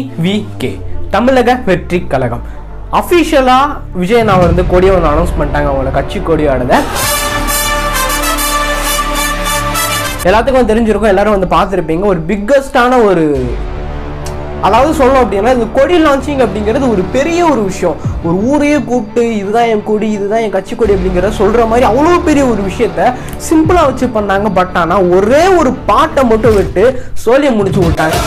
TVK தமிழக வெற்றி கழகம் அஃபிஷியலா விஜய் நான் வந்து கொடியை வந்து அனௌன்ஸ் பண்ணிட்டாங்க. அவங்களோட கட்சி கொடியானதை எல்லாத்துக்கும் தெரிஞ்சிருக்கும், எல்லாரும் வந்து பார்த்துருப்பீங்க. ஒரு பிக்கஸ்டான ஒரு அதாவது சொல்லணும் அப்படின்னா இந்த கொடி லான்ச்சிங் அப்படிங்கிறது ஒரு பெரிய ஒரு விஷயம். ஒரு ஊரையே கூப்பிட்டு இதுதான் என் கொடி, இதுதான் என் கட்சி கொடி அப்படிங்கிறத சொல்ற மாதிரி அவ்வளோ பெரிய ஒரு விஷயத்த சிம்பிளா வச்சு பண்ணாங்க. பட் ஆனால் ஒரே ஒரு பாட்டை மட்டும் விட்டு சோழியை முடிச்சு விட்டாங்க.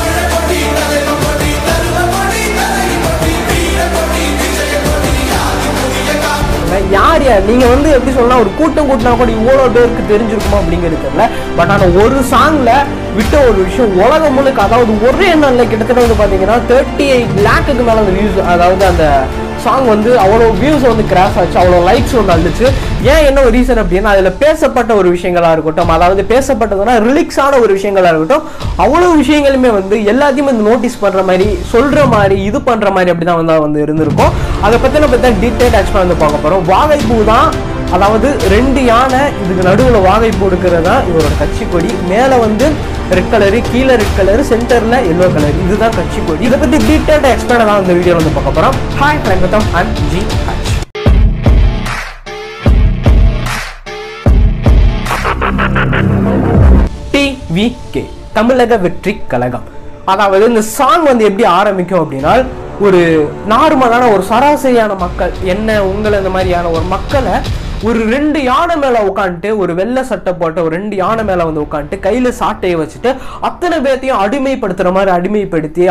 யார் நீங்க வந்து எப்படி சொல்லலாம், ஒரு கூட்டம் கூட்டினா கூட இவ்வளோ பேருக்கு தெரிஞ்சிருக்குமா அப்படிங்கிறது தெரியல. பட் ஆனால் ஒரு சாங்ல விட்ட ஒரு விஷயம் உலகம் முழுக்க, அதாவது ஒரே நாளில் கிட்டத்தட்ட வந்து பார்த்தீங்கன்னா 38 lakhக்கு மேலே அந்த வியூஸ், அதாவது அந்த சாங் வந்து அவ்வளோ வியூஸ் வந்து கிராஸ் ஆச்சு, அவ்வளோ லைக்ஸ் வந்து வந்துச்சு. ஏன் என்ன ஒரு ரீசன் அப்படின்னா அதில் பேசப்பட்ட ஒரு விஷயங்களாக இருக்கட்டும், அதாவது பேசப்பட்டதுன்னா ரிலிக்ஸான ஒரு விஷயங்களாக இருக்கட்டும், அவ்வளோ விஷயங்களுமே வந்து எல்லாத்தையும் வந்து நோட்டீஸ் பண்ணுற மாதிரி சொல்கிற மாதிரி இது பண்ணுற மாதிரி அப்படி தான் வந்து இருந்திருக்கும். அதை பற்றி நம்ம டீட்டெயில் ஆக்சுவலாக வந்து பார்க்க போகிறோம். வாகைப்பூ தான், அதாவது 2 யானை, இதுக்கு நடுவில் வாகைப்பூ இருக்கிறது தான் இவரோட கட்சி கொடி. மேலே வந்து ரெட் கலரு, கீழே ரெட் கலரு, சென்டரில் எல்லோ கலர், இதுதான் கட்சி கொடி. இதை பற்றி டீட்டெயில்டாக எக்ஸ்பிளைன் தான் இந்த வீடியோவில் வந்து பார்க்க போகிறோம். ஹாய் வணக்கம், ஐம் ஜி ஹச். டிவிகே தமிழக வெற்றி கழகம். அதாவது இந்த சாங் வந்து எப்படி ஆரம்பிக்கும் அப்படின்னா, ஒரு நார்மலான ஒரு சராசரியான மக்கள், என்ன உங்களை இந்த மாதிரியான ஒரு மக்களை ஒரு 2 யானை மேலே உட்காந்துட்டு, ஒரு வெள்ளை சட்டை போட்ட ஒரு 2 யானை மேலே வந்து உட்காந்துட்டு கையில் சாட்டையை வச்சுட்டு அத்தனை பேர்த்தையும் அடிமைப்படுத்துகிற மாதிரி அடிமைப்படுத்தி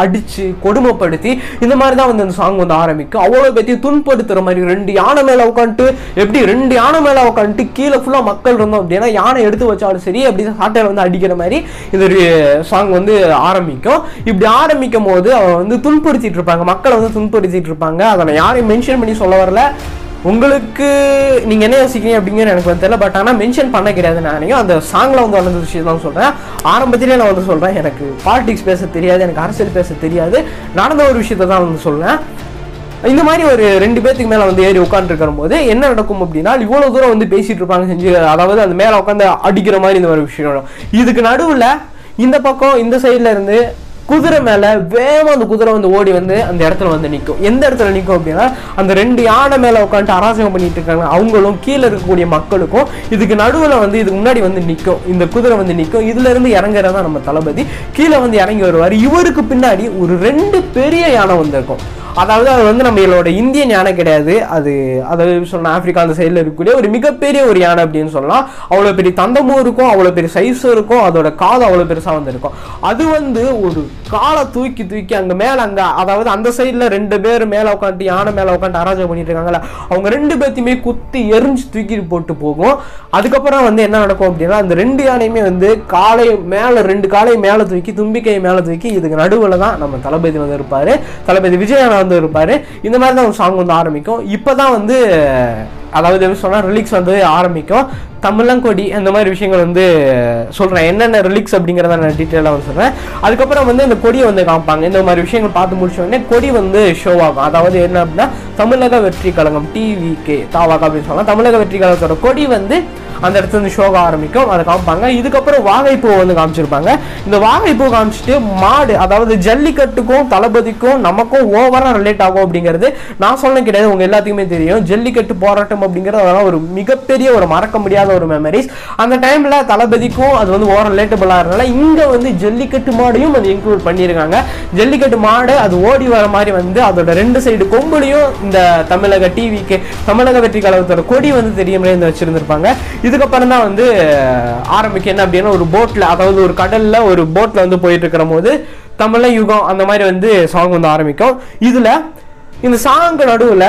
அடித்து கொடுமைப்படுத்தி இந்த மாதிரி தான் வந்து அந்த சாங் வந்து ஆரம்பிக்கும். அவ்வளோ பேர்த்தையும் துன்படுத்துகிற மாதிரி 2 யானை மேலே உட்காந்துட்டு, எப்படி 2 யானை மேலே உட்காந்துட்டு கீழே ஃபுல்லாக மக்கள் இருந்தோம் அப்படின்னா யானை எடுத்து வச்சாலும் சரி அப்படி சாட்டையில் வந்து அடிக்கிற மாதிரி இந்த சாங் வந்து ஆரம்பிக்கும். இப்படி ஆரம்பிக்கும் போது அவன் வந்து துன்படுத்திட்டு இருப்பாங்க, மக்களை வந்து துன்படுத்திட்டு இருப்பாங்க. அதை நான் யாரையும் மென்ஷன் பண்ணி சொல்ல வரல, உங்களுக்கு நீங்கள் என்ன யோசிக்கிறீங்க அப்படிங்கிற எனக்கு வந்து தெரியல. பட் ஆனால் மென்ஷன் பண்ண கிடையாது. நானே அந்த சாங்கில் வந்து வளர்ந்த விஷயம் தான் சொல்கிறேன். ஆரம்பத்திலே நான் வந்து சொல்கிறேன், எனக்கு பாலிடிக்ஸ் பேச தெரியாது, எனக்கு அரசியல் பேச தெரியாது, நடந்த ஒரு விஷயத்தை தான் வந்து சொல்கிறேன். இந்த மாதிரி ஒரு 2 பேர்த்துக்கு மேலே வந்து ஏறி உட்காந்துருக்கிற போது என்ன நடக்கும் அப்படின்னா, இவ்வளோ தூரம் வந்து பேசிகிட்டு இருப்பாங்க செஞ்சு, அதாவது அந்த மேலே உட்காந்து அடிக்கிற மாதிரி இந்த ஒரு விஷயம். இதுக்கு நடுவில் இந்த பக்கம் இந்த சைடில் இருந்து குதிரை மேலே வேகமாக அந்த குதிரை வந்து ஓடி வந்து அந்த இடத்துல வந்து நிற்கும். எந்த இடத்துல நிற்கும் அப்படின்னா, அந்த 2 யானை மேலே உட்காந்துட்டு அராஜகம் பண்ணிட்டு இருக்காங்க அவங்களும் கீழே இருக்கக்கூடிய மக்களுக்கும் இதுக்கு நடுவில் வந்து இதுக்கு முன்னாடி வந்து நிற்கும், இந்த குதிரை வந்து நிற்கும். இதுல இருந்து இறங்குறதா நம்ம தளபதி கீழே வந்து இறங்கி வருவார். இவருக்கு பின்னாடி ஒரு 2 பெரிய யானை வந்து இருக்கும். அதாவது அது வந்து நம்மளோட இந்தியன் யானை கிடையாது, அதாவது சொன்ன ஆப்பிரிக்கா அந்த சைடில் இருக்கக்கூடிய ஒரு மிகப்பெரிய ஒரு யானை அப்படின்னு சொல்லலாம். அவ்வளோ பெரிய தந்தமும் இருக்கும், அவ்வளோ பெரிய சைஸும் இருக்கும், அதோட காது அவ்வளோ பெருசாக வந்து இருக்கும். அது வந்து ஒரு காலை தூக்கி அங்கே மேலே, அங்கே அதாவது அந்த சைடில் 2 பேர் மேலே உட்காந்து யானை மேலே உட்காந்து அராஜகம் பண்ணிட்டு இருக்காங்களா, அவங்க 2 பேர்த்தையுமே குத்தி எரிஞ்சு தூக்கி போட்டு போகும். அதுக்கப்புறம் வந்து என்ன நடக்கும் அப்படின்னா, அந்த 2 யானையுமே வந்து காலை மேலே 2 காலை மேலே தூக்கி தும்பிக்கையை மேலே தூக்கி இதுக்கு நடுவில் தான் நம்ம தளபதி வந்து இருப்பார், தளபதி விஜய் வந்து இருப்பாரு. இந்த மாதிரி தான் ஒரு சாங் வந்து ஆரம்பிக்கும். இப்பதான் வந்து அதாவது எப்படி சொன்னா ரிலிக்ஸ் வந்து ஆரம்பிக்கும். தமிழங்கொடி அந்த மாதிரி விஷயங்கள் வந்து சொல்றேன், என்னென்ன ரிலிக்ஸ் அப்படிங்கிறத நான் டீட்டெயிலாக வந்து சொல்றேன். அதுக்கப்புறம் வந்து இந்த கொடியை வந்து காமிப்பாங்க. இந்த மாதிரி விஷயங்கள் பார்த்து முடிச்ச உடனே கொடி வந்து ஷோ ஆகும். அதாவது என்ன அப்படின்னா, தமிழக வெற்றி கழகம் டிவிகே தாவாக அப்படின்னு சொல்லலாம். தமிழக வெற்றி கழகத்தோட கொடி வந்து அந்த இடத்துல வந்து ஷோக ஆரம்பிக்கும், அதை காமிப்பாங்க. இதுக்கப்புறம் வாகைப்பூ வந்து காமிச்சிருப்பாங்க. இந்த வாகைப்பூ காமிச்சிட்டு மாடு, அதாவது ஜல்லிக்கட்டுக்கும் தளபதிக்கும் நமக்கும் ஓவரா ரிலேட் ஆகும் அப்படிங்கிறது நான் சொல்ல கிடையாது, உங்க எல்லாத்துக்குமே தெரியும். ஜல்லிக்கட்டு போராட்டம் அப்படிங்கிறது அதெல்லாம் ஒரு மிகப்பெரிய ஒரு மறக்க முடியாத ஒரு மெமரிஸ். அந்த டைம்ல தளபதிக்கும் அது வந்து ஓவர் ரிலேட்டபிளா இருந்தனால இங்க வந்து ஜல்லிக்கட்டு மாடையும் அது இன்க்ளூட் பண்ணியிருக்காங்க. ஜல்லிக்கட்டு மாடு அது ஓடி வர மாதிரி வந்து அதோட 2 சைடு கொம்புலையும் இந்த தமிழக டிவிகே தமிழக வெற்றி கழகத்தோட கொடி வந்து தெரியுமே வச்சிருந்திருப்பாங்க. இதுக்கப்புறம் தான் வந்து ஆரம்பிக்க என்ன அப்படின்னா, ஒரு போட்ல, அதாவது ஒரு கடல்ல ஒரு போட்ல வந்து போயிட்டு இருக்கிற போது தமிழ யுகம் அந்த மாதிரி வந்து சாங் வந்து ஆரம்பிக்கும். இதுல இந்த சாங்கு நடுவுல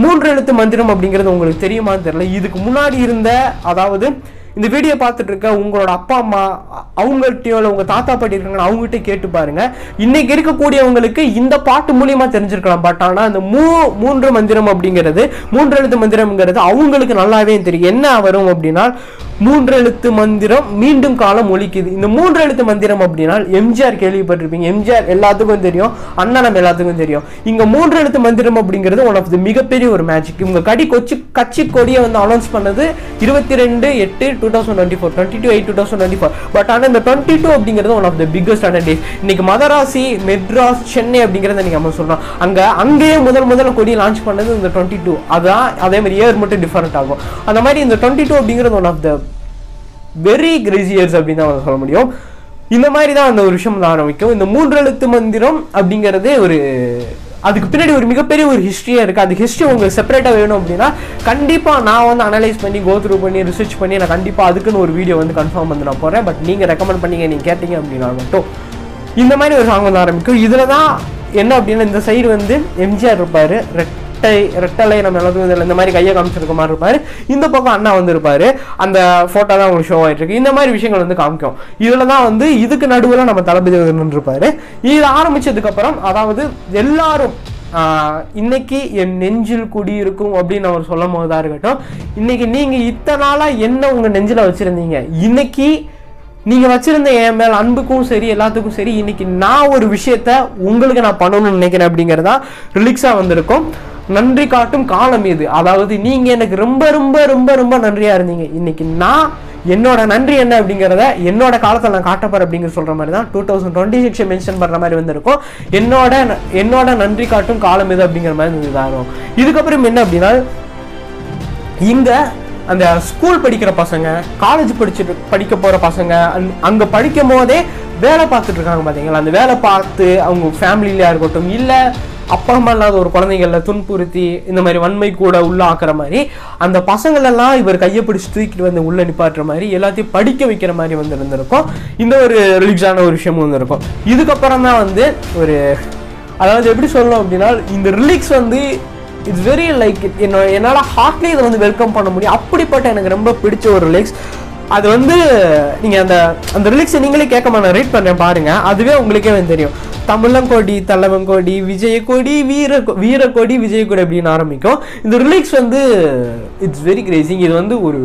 3 எழுத்து மந்திரம் அப்படிங்கிறது உங்களுக்கு தெரியுமான்னு தெரியல. இதுக்கு முன்னாடி இருந்த, அதாவது இந்த வீடியோ பார்த்துட்டு இருக்க உங்களோட அப்பா அம்மா அவங்கள்ட்டையோ இல்லை உங்க தாத்தா பாட்டி இருக்காங்க அவங்ககிட்ட கேட்டு பாருங்க. இன்னைக்கு இருக்கக்கூடியவங்களுக்கு இந்த பாட்டு மூலியமா தெரிஞ்சிருக்கலாம். பட் ஆனா இந்த 3 மந்திரம் அப்படிங்கிறது 3 எழுத்து மந்திரம்ங்கிறது அவங்களுக்கு நல்லாவே தெரியும். என்ன வரும் அப்படின்னா, மூன்று எழுத்து மந்திரம் மீண்டும் காலம் ஒலிக்குது. இந்த மூன்று எழுத்து மந்திரம் அப்படின்னா எம்ஜிஆர் கேள்விப்பட்டிருப்பீங்க. எம்ஜிஆர் எல்லாத்துக்கும் தெரியும், அண்ணா நம்ம எல்லாத்துக்கும் தெரியும். இங்க மூன்று எழுத்து மந்திரம் அப்படிங்கிறது ஒன் ஆஃப் தி மிகப்பெரிய ஒரு மேஜிக். இவங்க கட்சி கொடியை வந்து அனௌன்ஸ் பண்ணது 22/8/2024, 22/8/2024. பட் ஆனால் இந்த 22 அப்படிங்கிறது one of the biggest days. இன்னைக்கு மதராசி, மெட்ராஸ், சென்னை அப்படிங்கிறத நீங்க நம்ம சொல்றோம். அங்கேயே முதல்ல கொடி லான்ச் பண்ணது இந்த 22. அதான் அதே மாதிரி இயர் மட்டும் டிஃபரெண்ட் ஆகும். அந்த மாதிரி இந்த 22 அப்படிங்கிறது one of the very crazy years அப்படின்னு தான் சொல்ல முடியும். இந்த மாதிரி தான் அந்த ஒரு விஷயம் வந்து ஆரம்பிக்கும். இந்த மூன்று எழுத்து மந்திரம் அப்படிங்கிறதே அதுக்கு பின்னாடி ஒரு மிகப்பெரிய ஒரு ஹிஸ்ட்ரியா இருக்கு. அந்த ஹிஸ்ட்ரி உங்களுக்கு செப்பரேட்டா வேணும் அப்படின்னா கண்டிப்பா நான் வந்து அனலைஸ் பண்ணி கோத்ரூ பண்ணி ரிசர்ச் பண்ணி நான் கண்டிப்பா அதுக்குன்னு ஒரு வீடியோ வந்து கன்ஃபார்ம் வந்து நான் போறேன். பட் நீங்க ரெக்கமெண்ட் பண்ணீங்க, நீங்க கேட்டீங்க அப்படின்னா மட்டும் இந்த மாதிரி ஒரு சாங் வந்து ஆரம்பிக்கும். இதுல தான் என்ன அப்படின்னா இந்த சைடு வந்து எம்ஜிஆர் இருப்பாரு, ரெட்டலை நம்ம எல்லாத்துக்கும் இந்த மாதிரி கையை காமிச்சிருக்க மாதிரி இருப்பாரு. இந்த பக்கம் அண்ணா வந்து இருப்பாரு. அந்த போட்டோ தான் உங்களுக்கு ஷோ ஆயிட்டு இருக்கு. இந்த மாதிரி விஷயங்கள் வந்து காமிக்கும். இதுல தான் வந்து இதுக்கு நடுவில் நம்ம தளபதி இருப்பாரு. இது ஆரம்பிச்சதுக்கு அப்புறம் அதாவது எல்லாரும் இன்னைக்கு என் நெஞ்சில் குடி இருக்கும் அப்படின்னு அவர் சொல்லும் போதுதான் இருக்கட்டும், இன்னைக்கு நீங்க இத்தனை நாளா என்ன உங்க நெஞ்சில வச்சிருந்தீங்க, இன்னைக்கு நீங்க வச்சிருந்த என் மேல அன்புக்கும் சரி எல்லாத்துக்கும் சரி இன்னைக்கு நான் ஒரு விஷயத்த உங்களுக்கு நான் பண்ணணும்னு நினைக்கிறேன் அப்படிங்கிறதா ரிலீக்ஸா வந்திருக்கும். நன்றி காட்டும் காலம் இது. அதாவது நீங்க எனக்கு ரொம்ப ரொம்ப ரொம்ப ரொம்ப நன்றியா இருந்தீங்க, இன்னைக்கு நான் என்னோட நன்றி என்ன அப்படிங்கிறத என்னோட காலத்தில் நான் காட்டப்போறேன் அப்படிங்கிற சொல்ற மாதிரி தான் 2026 மென்ஷன் பண்ற மாதிரி வந்திருக்கும். என்னோட நன்றி காட்டும் காலம் இது அப்படிங்கிற மாதிரி இதாகும். இதுக்கப்புறம் என்ன அப்படின்னா இங்க அந்த ஸ்கூல் படிக்கிற பசங்க, காலேஜ் படிக்க போற பசங்க அங்க படிக்கும் போதே வேலை பார்த்துட்டு இருக்காங்க பாத்தீங்களா. அந்த வேலை பார்த்து அவங்க ஃபேமிலியா இருக்கட்டும், இல்ல அப்பா அம்மா இல்லாத ஒரு குழந்தைங்கள துன்புறுத்தி இந்த மாதிரி வன்மை கூட உள்ள ஆக்குற மாதிரி அந்த பசங்கள் எல்லாம் இவர் கையை பிடிச்சி தூக்கிட்டு வந்து உள்ள நிப்பாட்டுற மாதிரி எல்லாத்தையும் படிக்க வைக்கிற மாதிரி வந்து இருந்திருக்கும். இந்த ஒரு ரிலீக்ஸான ஒரு விஷயமும் வந்து இருக்கும். இதுக்கப்புறம் தான் வந்து அதாவது எப்படி சொல்லணும் அப்படின்னா இந்த ரிலீக்ஸ் வந்து இட்ஸ் வெரி லைக் என்னால் ஹார்ட்லேயே இதை வந்து வெல்கம் பண்ண முடியும். அப்படிப்பட்ட எனக்கு ரொம்ப பிடிச்ச ஒரு ரிலீக்ஸ். அது வந்து நீங்கள் அந்த ரிலீக்ஸை நீங்களே கேட்க நான் ரீட் பண்ணுறேன் பாருங்க, அதுவே உங்களுக்கே வந்து தெரியும். தமிழங்கோடி தலவங்கோடி விஜயகோடி வீரகோடி விஜயகோடி அப்படின்னு ஆரம்பிக்கும். இந்த ரிலீக்ஸ் வந்து இட்ஸ் வெரி கிரேசிங். இது வந்து ஒரு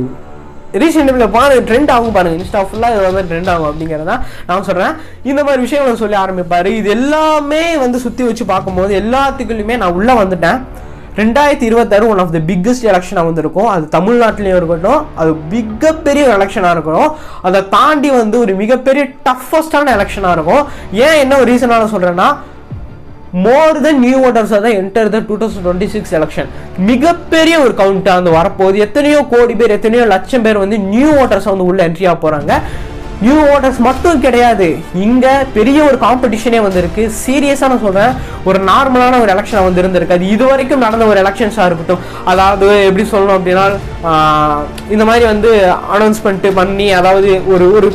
ரீசெண்டாக பாருங்க ட்ரெண்ட் ஆகும் பாருங்க, இன்ஸ்டா ஃபுல்லாக இது வந்து ட்ரெண்ட் ஆகும் அப்படிங்கிறதா நான் சொல்கிறேன். இந்த மாதிரி விஷயங்களை சொல்லி ஆரம்பிப்பார். இது எல்லாமே வந்து சுற்றி வச்சு பார்க்கும்போது எல்லாத்துக்குள்ளுமே நான் உள்ளே வந்துட்டேன். 2026 ஒன் ஆஃப் த பிக்கஸ்ட் எலெக்ஷனாக வந்துருக்கும். அது தமிழ்நாட்டிலையும் இருக்கட்டும், அது மிகப்பெரிய ஒரு எலெக்ஷனாக இருக்கணும். அதை தாண்டி வந்து ஒரு மிகப்பெரிய டஃபஸ்டான எலெக்ஷனாக இருக்கும். ஏன் என்ன ஒரு ரீசனால சொல்கிறேன்னா, மோர் தென் நியூ ஓட்டர்ஸாக தான் என்டர் த 2026 எலெக்ஷன். மிகப்பெரிய ஒரு கவுண்ட் வந்து வரப்போகுது. எத்தனையோ கோடி பேர், எத்தனையோ லட்சம் பேர் வந்து நியூ ஓட்டர்ஸை வந்து உள்ள என்ட்ரியாக போகிறாங்க. நியூ ஓட்டர்ஸ் மட்டும் கிடையாது, இங்க பெரிய ஒரு காம்படிஷனே வந்திருக்கு. சீரியஸா நான் சொல்றேன், ஒரு நார்மலான ஒரு எலெக்ஷன் வந்து இருந்திருக்கு. அது இது வரைக்கும் நடந்த ஒரு எலெக்ஷன்ஸா இருக்கட்டும், அதாவது எப்படி சொல்லணும் அப்படின்னா இந்த மாதிரி வந்து அனௌன்ஸ்மெண்ட் பண்ணி, அதாவது ஒரு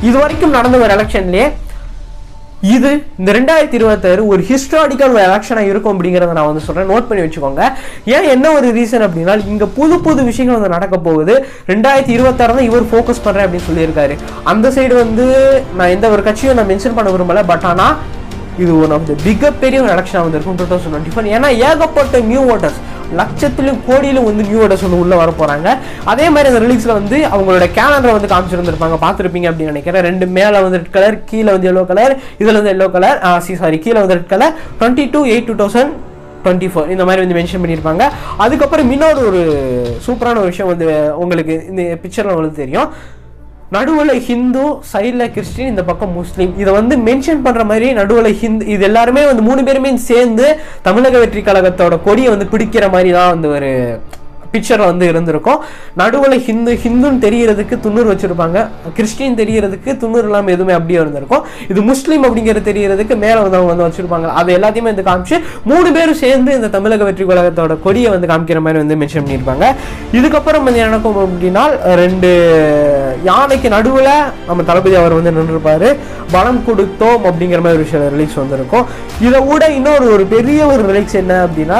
இது வரைக்கும் நடந்த ஒரு எலெக்ஷன்லயே இது இந்த 2026 ஒரு ஹிஸ்டாரிக்கல் ஒரு எலெக்ஷனாக இருக்கும் அப்படிங்கிறத நான் வந்து சொல்றேன். நோட் பண்ணி வச்சுக்கோங்க. ஏன் என்ன ஒரு ரீசன் அப்படின்னா, இங்க புது விஷயங்கள் வந்து நடக்க போகுது. 2026 தான் இவர் ஃபோக்கஸ் பண்றேன் அப்படின்னு சொல்லியிருக்காரு. அந்த சைடு வந்து நான் எந்த ஒரு கட்சியும் நான் மென்ஷன் பண்ண விரும்பல. பட் ஆனா இது ஒன் ஆஃப் த மிகப்பெரிய ஒரு எலெக்ஷனாக வந்து இருக்கும் 2024. ஏன்னா ஏகப்பட்ட நியூ ஓட்டர்ஸ், லட்சத்திலும் கோடியிலும் வந்து நியூ ஓட்டர்ஸ் வந்து உள்ள வர போறாங்க. அதே மாதிரி அந்த ரிலீக்ஸ்ல வந்து அவங்களோட கேலண்டரை வந்து காமிச்சிருந்திருப்பாங்க, பார்த்துருப்பீங்க அப்படின்னு நினைக்கிறேன். ரெண்டு மேல வந்து ரெட் கலர், கீழே வந்து எல்லோ கலர், இதுல வந்து எல்லோ கலர், கீழே வந்து ரெட் கலர், 22/8/2024 இந்த மாதிரி வந்து மென்ஷன் பண்ணியிருப்பாங்க. அதுக்கப்புறம் இன்னொரு ஒரு சூப்பரான ஒரு விஷயம் வந்து உங்களுக்கு இந்த பிக்சர்ல உங்களுக்கு தெரியும். நடுவில் ஹிந்து, சைடில் கிறிஸ்டின், இந்த பக்கம் முஸ்லீம். இதை வந்து மென்ஷன் பண்ணுற மாதிரி நடுவில் ஹிந்து, இது எல்லாருமே வந்து 3 பேருமே சேர்ந்து தமிழக வெற்றி கழகத்தோட கொடியை வந்து பிடிக்கிற மாதிரி தான் வந்து ஒரு பிக்சர் வந்து இருந்திருக்கும். நடுவில் ஹிந்துன்னு தெரியறதுக்கு துண்ணூறு வச்சிருப்பாங்க, கிறிஸ்டின் தெரியறதுக்கு துண்ணூறு இல்லாமல் எதுவுமே அப்படியே இருந்திருக்கும். இது முஸ்லீம் அப்படிங்கிறது தெரியறதுக்கு மேலே வந்து அவங்க வந்து வச்சிருப்பாங்க. அது எல்லாத்தையுமே வந்து காமிச்சு 3 பேரும் சேர்ந்து இந்த தமிழக வெற்றி கழகத்தோட கொடியை வந்து காமிக்கிற மாதிரி வந்து மென்ஷன் பண்ணியிருப்பாங்க. இதுக்கப்புறம் வந்து எனக்கும் அப்படின்னா 2 யானைக்கு நடுவில் நம்ம தளபதி அவர் வந்து நின்றுருப்பாரு. பலம் கொடுத்தோம் அப்படிங்கிற மாதிரி ஒரு விஷயம் ரிலீக்ஸ் வந்திருக்கும். இதை விட இன்னொரு பெரிய ஒரு ரிலீக்ஸ் என்ன அப்படின்னா,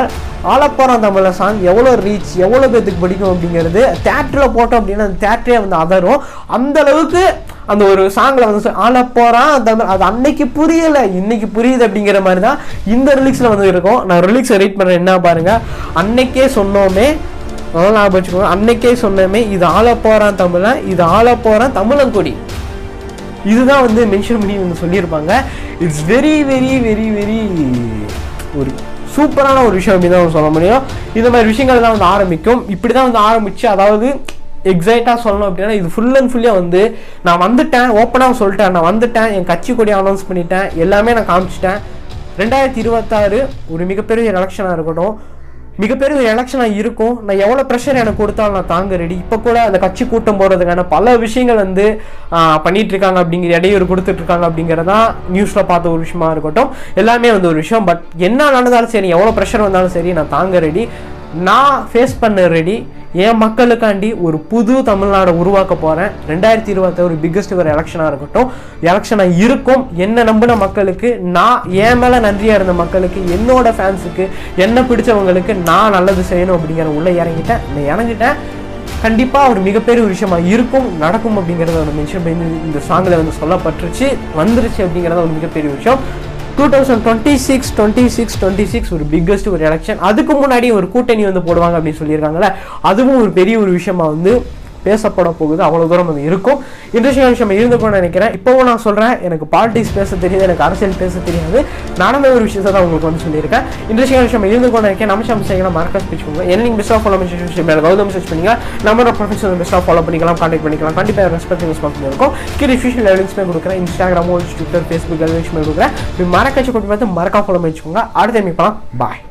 ஆலப்போறான் தமிழ சாங் எவ்வளோ ரீச், எவ்வளோ பேத்துக்கு பிடிக்கும் அப்படிங்கிறது தேட்டரில் போட்டோம் அப்படின்னா அந்த தேட்டரே வந்து அதரும். அந்த அளவுக்கு அந்த ஒரு சாங்கில் வந்து ஆலப்போறான் தமிழ், அது அன்னைக்கு புரியல, இன்னைக்கு புரியுது அப்படிங்கிற மாதிரி தான் இந்த ரிலீக்ஸில் வந்து இருக்கும். நான் ரிலீக்ஸை ரீட் பண்ணுறேன், என்ன பாருங்க. அன்னைக்கே சொன்னோமே அதெல்லாம் ஞாபகம் வச்சுக்கோங்க. அன்னைக்கே சொன்னமே, இது ஆள போகிறான் தமிழன், இது ஆள போகிறான் தமிழங்கொடி, இதுதான் வந்து மென்ஷன் பண்ணி வந்து சொல்லியிருப்பாங்க. It's very very very very ஒரு சூப்பரான ஒரு விஷயம் அப்படின்னு தான் சொல்ல முடியும். இந்த மாதிரி விஷயங்கள் தான் வந்து ஆரம்பிக்கும். இப்படி தான் வந்து ஆரம்பிச்சு, அதாவது எக்ஸைட்டாக சொல்லணும் அப்படின்னா இது ஃபுல் அண்ட் ஃபுல்லியாக வந்து நான் வந்துட்டேன், ஓப்பனாக சொல்லிட்டேன், நான் வந்துட்டேன், என் கட்சி கொடி அனௌன்ஸ் பண்ணிட்டேன், எல்லாமே நான் காமிச்சிட்டேன். 2026 ஒரு மிகப்பெரிய எலெக்ஷனாக இருக்கட்டும், மிகப்பெரிய ஒரு எலெக்ஷனாக இருக்கும். நான் எவ்வளோ ப்ரெஷர் எனக்கு கொடுத்தாலும் நான் தாங்க ரெடி. இப்போ கூட அந்த கட்சி கூட்டம் போகிறதுக்கான பல விஷயங்கள் வந்து பண்ணிட்டு இருக்காங்க, அப்படிங்கிற இடையூறு கொடுத்துட்ருக்காங்க அப்படிங்கிறதான் நியூஸில் பார்த்த ஒரு விஷயமா இருக்கட்டும். எல்லாமே வந்து ஒரு விஷயம். பட் என்ன நடந்தாலும் சரி, எவ்வளோ ப்ரெஷர் வந்தாலும் சரி, நான் தாங்க ரெடி, நான் ஃபேஸ் பண்ண ரெடி. என் மக்களுக்காண்டி ஒரு புது தமிழ்நாடை உருவாக்க போகிறேன். 2026 பிக்கஸ்ட் ஒரு எலெக்ஷனாக இருக்கட்டும், எலெக்ஷனாக இருக்கும். என்ன நம்பின மக்களுக்கு, நான் என் மேலே நன்றியாக இருந்த மக்களுக்கு, என்னோட ஃபேன்ஸுக்கு, என்ன பிடிச்சவங்களுக்கு நான் நல்லது செய்யணும் அப்படிங்கிற உள்ளே இறங்கிட்டேன். கண்டிப்பாக ஒரு மிகப்பெரிய ஒரு விஷயமா இருக்கும், நடக்கும் அப்படிங்கிறத ஒரு மென்ஷன் பண்ணி இந்த சாங்கில் வந்து சொல்லப்பட்டுருச்சு, வந்துருச்சு அப்படிங்கிறத ஒரு மிகப்பெரிய விஷயம். 2026 ஒரு பிக்கஸ்ட் ஒரு எலெக்ஷன். அதுக்கு முன்னாடி ஒரு கூட்டணி வந்து போடுவாங்க அப்படின்னு சொல்லியிருக்காங்கல்ல, அதுவும் ஒரு பெரிய ஒரு விஷயமா வந்து பேசப்பட போகுது. அவ்வளோ தூரம் அது இருக்கும். இன்ட்ரெஸ்டிங்கான விஷயம் இருந்துக்கும்னு நினைக்கிறேன். இப்போவும் நான் சொல்கிறேன், எனக்கு பாலிடிக்ஸ் பேச தெரியாது, எனக்கு அரசியல் பேச தெரியாது, நானுமே ஒரு விஷயத்தை தான் உங்களுக்கு வந்து சொல்லியிருக்கேன். இன்ட்ரெஸ்டிங்கான விஷயம் இருந்துக்கும்னு நினைக்கிறேன். நம்ம செய்யலாம், மறக்க ஸ்பீச்சுக்கோங்க. என்ன நீங்கள் பெஸ்ட்டாக ஃபாலோ பண்ணி கௌதம் சர்ச் பண்ணிங்க, நம்மளோட ப்ரொஃபஷனல் பெஸ்ட்டாக ஃபாலோ பண்ணிக்கலாம், கான்டாக்ட் பண்ணிக்கலாம். கண்டிப்பாக ரெஸ்பெக்ட் ரெஸ்பான்ஸ் இருக்கும். கீழே ஃபியூஷன் லிங்க்ஸ்மே கொடுக்குறேன், இன்ஸ்டாகிராமோ ட்விட்டர் ஃபேஸ்புக் எல்லாமே கொடுக்குறேன். மறக்காச்சு கொண்டு பார்த்து மறக்காம ஃபாலோ பண்ணி வச்சுக்கோங்க. அடுத்த மீட் பண்ணலாம். பாய்.